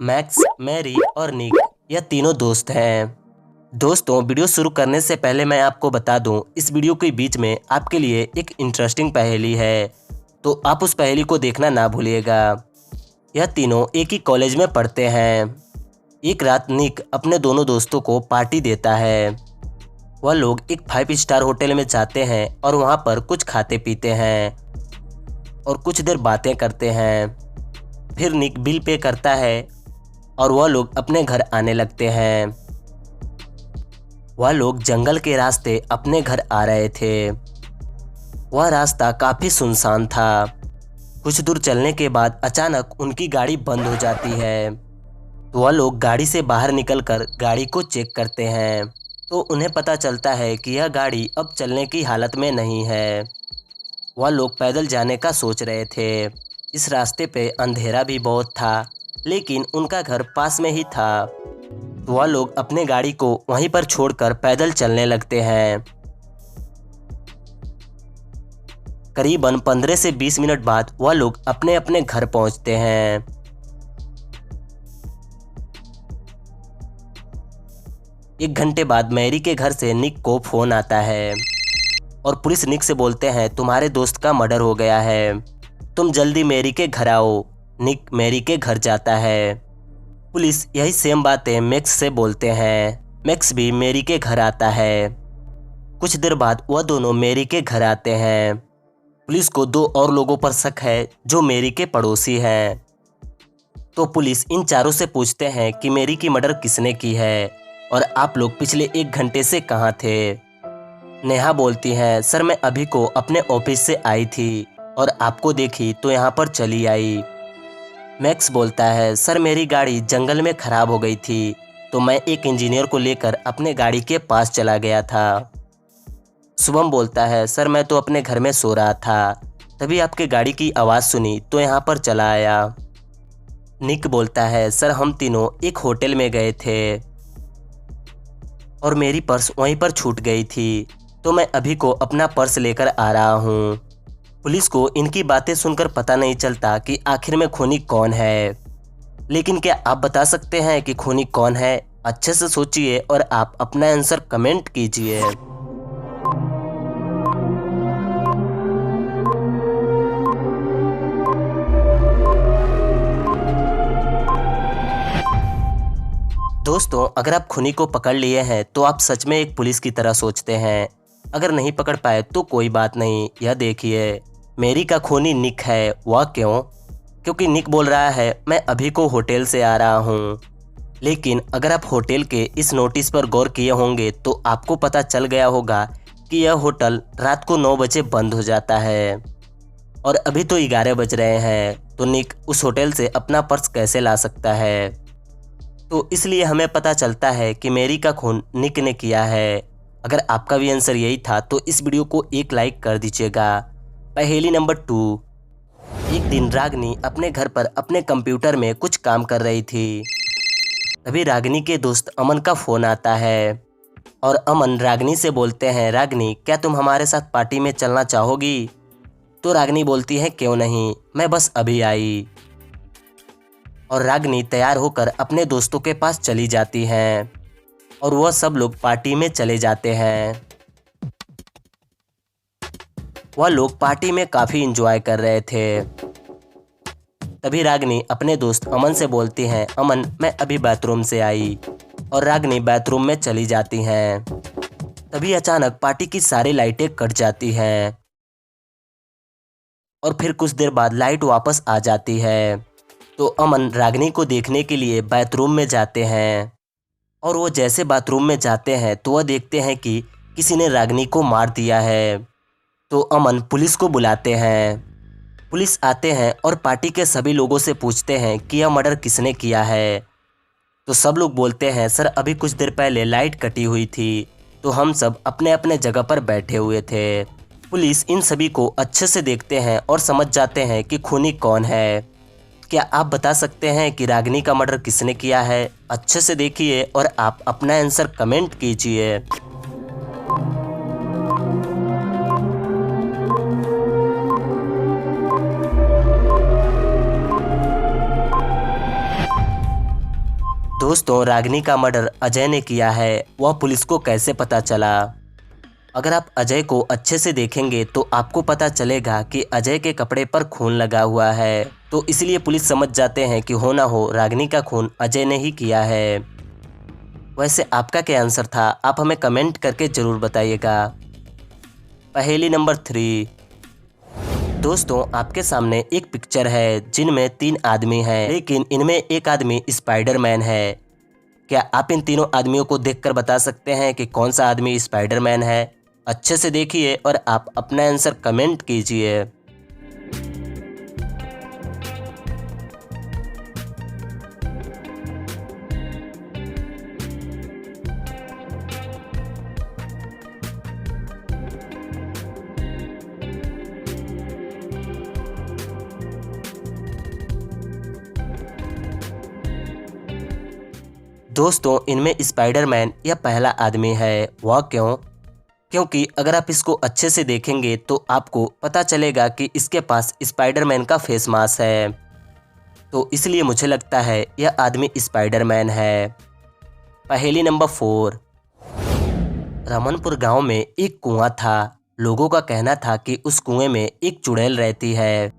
Max, Mary और निक यह तीनों दोस्त हैं। दोस्तों, वीडियो शुरू करने से पहले मैं आपको बता दूं, इस वीडियो के बीच में आपके लिए एक इंटरेस्टिंग पहेली है, तो आप उस पहेली को देखना ना भूलिएगा। यह तीनों एक ही कॉलेज में पढ़ते हैं। एक रात निक अपने दोनों दोस्तों को पार्टी देता है। वह लोग एक 5 स्टार होटल में जाते हैं और वहां पर कुछ खाते पीते हैं और कुछ देर बातें करते हैं। फिर निक बिल पे करता है और वह लोग अपने घर आने लगते हैं। वह लोग जंगल के रास्ते अपने घर आ रहे थे। वह रास्ता काफी सुनसान था। कुछ दूर चलने के बाद अचानक उनकी गाड़ी बंद हो जाती है। तो वह लोग गाड़ी से बाहर निकलकर गाड़ी को चेक करते हैं, तो उन्हें पता चलता है कि यह गाड़ी अब चलने की हालत में नहीं है। वह लोग पैदल जाने का सोच रहे थे। इस रास्ते पे अंधेरा भी बहुत था, लेकिन उनका घर पास में ही था। तो वह लोग अपने गाड़ी को वहीं पर छोड़कर पैदल चलने लगते हैं। करीबन 15 से 20 मिनट बाद वह लोग अपने अपने घर पहुंचते हैं। एक घंटे बाद मैरी के घर से निक को फोन आता है और पुलिस निक से बोलते हैं, तुम्हारे दोस्त का मर्डर हो गया है, तुम जल्दी मैरी के घर आओ। निक मैरी के घर जाता है। पुलिस यही सेम बातें मैक्स से बोलते हैं। मैक्स भी मैरी के घर आता है। कुछ देर बाद वह दोनों मैरी के घर आते हैं। पुलिस को 2 और लोगों पर शक है जो मैरी के पड़ोसी हैं। तो पुलिस इन चारों से पूछते हैं कि मैरी की मर्डर किसने की है और आप लोग पिछले 1 घंटे से कहाँ थे। नेहा बोलती है, सर मैं अभी को अपने ऑफिस से आई थी और आपको देखी तो यहाँ पर चली आई। मैक्स बोलता है, सर मेरी गाड़ी जंगल में खराब हो गई थी, तो मैं एक इंजीनियर को लेकर अपने गाड़ी के पास चला गया था। शुभम बोलता है, सर मैं तो अपने घर में सो रहा था, तभी आपके गाड़ी की आवाज़ सुनी तो यहाँ पर चला आया। निक बोलता है, सर हम तीनों एक होटल में गए थे और मेरी पर्स वहीं पर छूट गई थी, तो मैं अभी को अपना पर्स लेकर आ रहा हूँ। पुलिस को इनकी बातें सुनकर पता नहीं चलता कि आखिर में खूनी कौन है। लेकिन क्या आप बता सकते हैं कि खूनी कौन है? अच्छे से सोचिए और आप अपना आंसर कमेंट कीजिए। दोस्तों, अगर आप खूनी को पकड़ लिए हैं तो आप सच में एक पुलिस की तरह सोचते हैं। अगर नहीं पकड़ पाए तो कोई बात नहीं। यह देखिए, मैरी का खूनी निक है। वह क्यों? क्योंकि निक बोल रहा है, मैं अभी को होटल से आ रहा हूँ। लेकिन अगर आप होटल के इस नोटिस पर गौर किए होंगे तो आपको पता चल गया होगा कि यह होटल रात को 9 बजे बंद हो जाता है और अभी तो 11 बज रहे हैं, तो निक उस होटल से अपना पर्स कैसे ला सकता है? तो इसलिए हमें पता चलता है कि मैरी का खून निक ने किया है। अगर आपका भी आंसर यही था तो इस वीडियो को एक लाइक कर दीजिएगा। पहेली नंबर 2। एक दिन रागिनी अपने घर पर अपने कंप्यूटर में कुछ काम कर रही थी। तभी रागिनी के दोस्त अमन का फोन आता है और अमन रागिनी से बोलते हैं, रागिनी क्या तुम हमारे साथ पार्टी में चलना चाहोगी? तो रागिनी बोलती है, क्यों नहीं, मैं बस अभी आई। और रागिनी तैयार होकर अपने दोस्तों के पास चली जाती हैं और वह सब लोग पार्टी में चले जाते हैं। वह लोग पार्टी में काफ़ी एंजॉय कर रहे थे। तभी रागिनी अपने दोस्त अमन से बोलती हैं, अमन मैं अभी बाथरूम से आई। और रागिनी बाथरूम में चली जाती हैं। तभी अचानक पार्टी की सारी लाइटें कट जाती हैं और फिर कुछ देर बाद लाइट वापस आ जाती है। तो अमन रागिनी को देखने के लिए बाथरूम में जाते हैं और वो जैसे बाथरूम में जाते हैं तो वह देखते हैं कि किसी ने रागिनी को मार दिया है। तो अमन पुलिस को बुलाते हैं। पुलिस आते हैं और पार्टी के सभी लोगों से पूछते हैं कि यह मर्डर किसने किया है। तो सब लोग बोलते हैं, सर अभी कुछ देर पहले लाइट कटी हुई थी, तो हम सब अपने अपने जगह पर बैठे हुए थे। पुलिस इन सभी को अच्छे से देखते हैं और समझ जाते हैं कि खूनी कौन है। क्या आप बता सकते हैं कि रागिनी का मर्डर किसने किया है? अच्छे से देखिए और आप अपना आंसर कमेंट कीजिए। दोस्तों, रागिनी का मर्डर अजय ने किया है, वह पुलिस को कैसे पता चला? अगर आप अजय को अच्छे से देखेंगे तो आपको पता चलेगा कि अजय के कपड़े पर खून लगा हुआ है, तो इसलिए पुलिस समझ जाते हैं कि हो ना हो रागिनी का खून अजय ने ही किया है। वैसे आपका क्या आंसर था, आप हमें कमेंट करके ज़रूर बताइएगा। पहेली नंबर 3। दोस्तों, आपके सामने एक पिक्चर है जिनमें 3 आदमी हैं, लेकिन इनमें एक आदमी स्पाइडरमैन है। क्या आप इन तीनों आदमियों को देखकर बता सकते हैं कि कौन सा आदमी स्पाइडरमैन है? अच्छे से देखिए और आप अपना आंसर कमेंट कीजिए। दोस्तों, इनमें स्पाइडरमैन यह पहला आदमी है। वह क्यों? क्योंकि अगर आप इसको अच्छे से देखेंगे तो आपको पता चलेगा कि इसके पास स्पाइडरमैन का फेस मास्क है, तो इसलिए मुझे लगता है यह आदमी स्पाइडरमैन है। पहेली नंबर 4। रमनपुर गांव में एक कुआं था। लोगों का कहना था कि उस कुएं में एक चुड़ैल रहती है।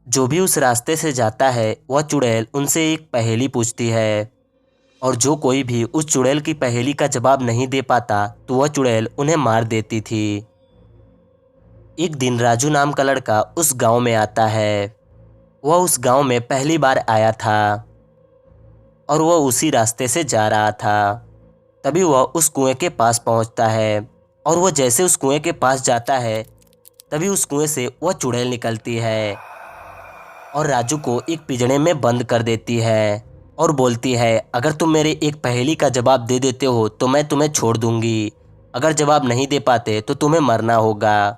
जो भी उस रास्ते से जाता है वह चुड़ैल उनसे एक पहेली पूछती है, और जो कोई भी उस चुड़ैल की पहेली का जवाब नहीं दे पाता तो वह चुड़ैल उन्हें मार देती थी। एक दिन राजू नाम का लड़का उस गांव में आता है। वह उस गांव में पहली बार आया था और वह उसी रास्ते से जा रहा था। तभी वह उस कुएं के पास पहुंचता है, और वह जैसे उस कुएं के पास जाता है तभी उस कुएं से वह चुड़ैल निकलती है और राजू को एक पिंजरे में बंद कर देती है और बोलती है, अगर तुम मेरे एक पहेली का जवाब दे देते हो तो मैं तुम्हें छोड़ दूंगी, अगर जवाब नहीं दे पाते तो तुम्हें मरना होगा।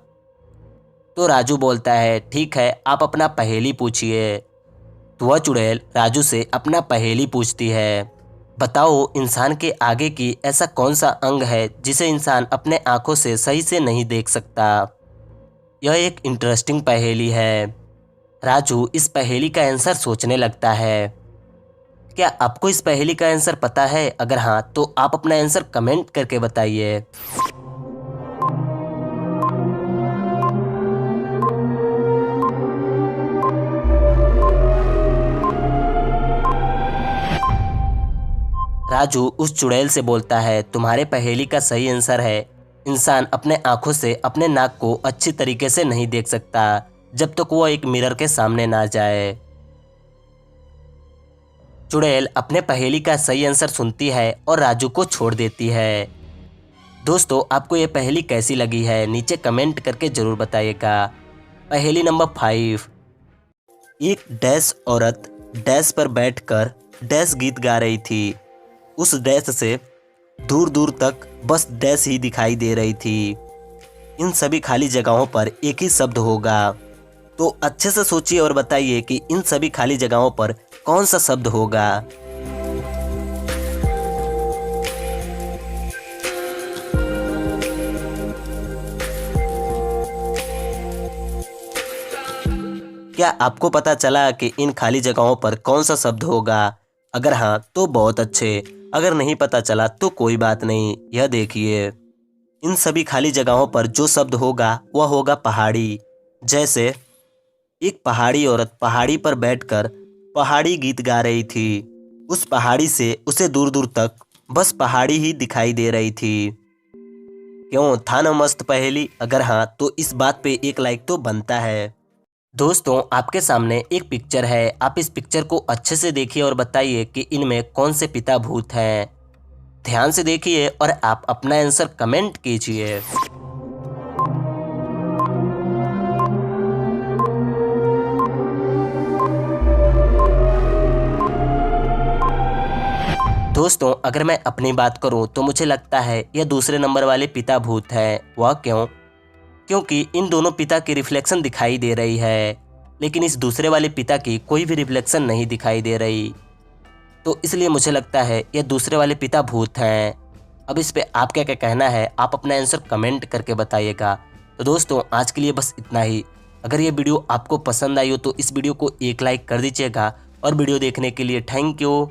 तो राजू बोलता है, ठीक है, आप अपना पहेली पूछिए। तो वह चुड़ैल राजू से अपना पहेली पूछती है, बताओ इंसान के आगे की ऐसा कौन सा अंग है जिसे इंसान अपने आंखों से सही से नहीं देख सकता। यह एक इंटरेस्टिंग पहेली है। राजू इस पहेली का आंसर सोचने लगता है। क्या आपको इस पहेली का आंसर पता है? अगर हाँ तो आप अपना आंसर कमेंट करके बताइए। राजू उस चुड़ैल से बोलता है, तुम्हारे पहेली का सही आंसर है, इंसान अपने आंखों से अपने नाक को अच्छी तरीके से नहीं देख सकता जब तक वो एक मिरर के सामने ना जाए। चुड़ैल अपने पहेली का सही आंसर सुनती है और राजू को छोड़ देती है। दोस्तों, आपको ये पहेली कैसी लगी है नीचे कमेंट करके ज़रूर बताइएगा। पहेली नंबर 5। एक डैश औरत डैश पर बैठकर डैश गीत गा रही थी। उस डैश से दूर दूर तक बस डैश ही दिखाई दे रही थी। इन सभी खाली जगहों पर एक ही शब्द होगा, तो अच्छे से सोचिए और बताइए कि इन सभी खाली जगहों पर कौन सा शब्द होगा। क्या आपको पता चला कि इन खाली जगहों पर कौन सा शब्द होगा? अगर हाँ तो बहुत अच्छे, अगर नहीं पता चला तो कोई बात नहीं। यह देखिए, इन सभी खाली जगहों पर जो शब्द होगा वह होगा पहाड़ी। जैसे एक पहाड़ी औरत पहाड़ी पर बैठकर पहाड़ी गीत गा रही थी। उस पहाड़ी से उसे दूर दूर तक बस पहाड़ी ही दिखाई दे रही थी। क्यों, था ना मस्त पहेली? अगर हाँ तो इस बात पे एक लाइक तो बनता है। दोस्तों, आपके सामने एक पिक्चर है। आप इस पिक्चर को अच्छे से देखिए और बताइए कि इनमें कौन से पिता भूत हैं। ध्यान से देखिए और आप अपना आंसर कमेंट कीजिए। दोस्तों, अगर मैं अपनी बात करूं तो मुझे लगता है यह दूसरे नंबर वाले पिता भूत हैं। वह क्यों? क्योंकि इन दोनों पिता की रिफ्लेक्शन दिखाई दे रही है, लेकिन इस दूसरे वाले पिता की कोई भी रिफ्लेक्शन नहीं दिखाई दे रही, तो इसलिए मुझे लगता है यह दूसरे वाले पिता भूत हैं। अब इस पे आप क्या क्या कहना है, आप अपना आंसर कमेंट करके बताइएगा। तो दोस्तों, आज के लिए बस इतना ही। अगर ये वीडियो आपको पसंद आई हो तो इस वीडियो को एक लाइक कर दीजिएगा, और वीडियो देखने के लिए थैंक यू।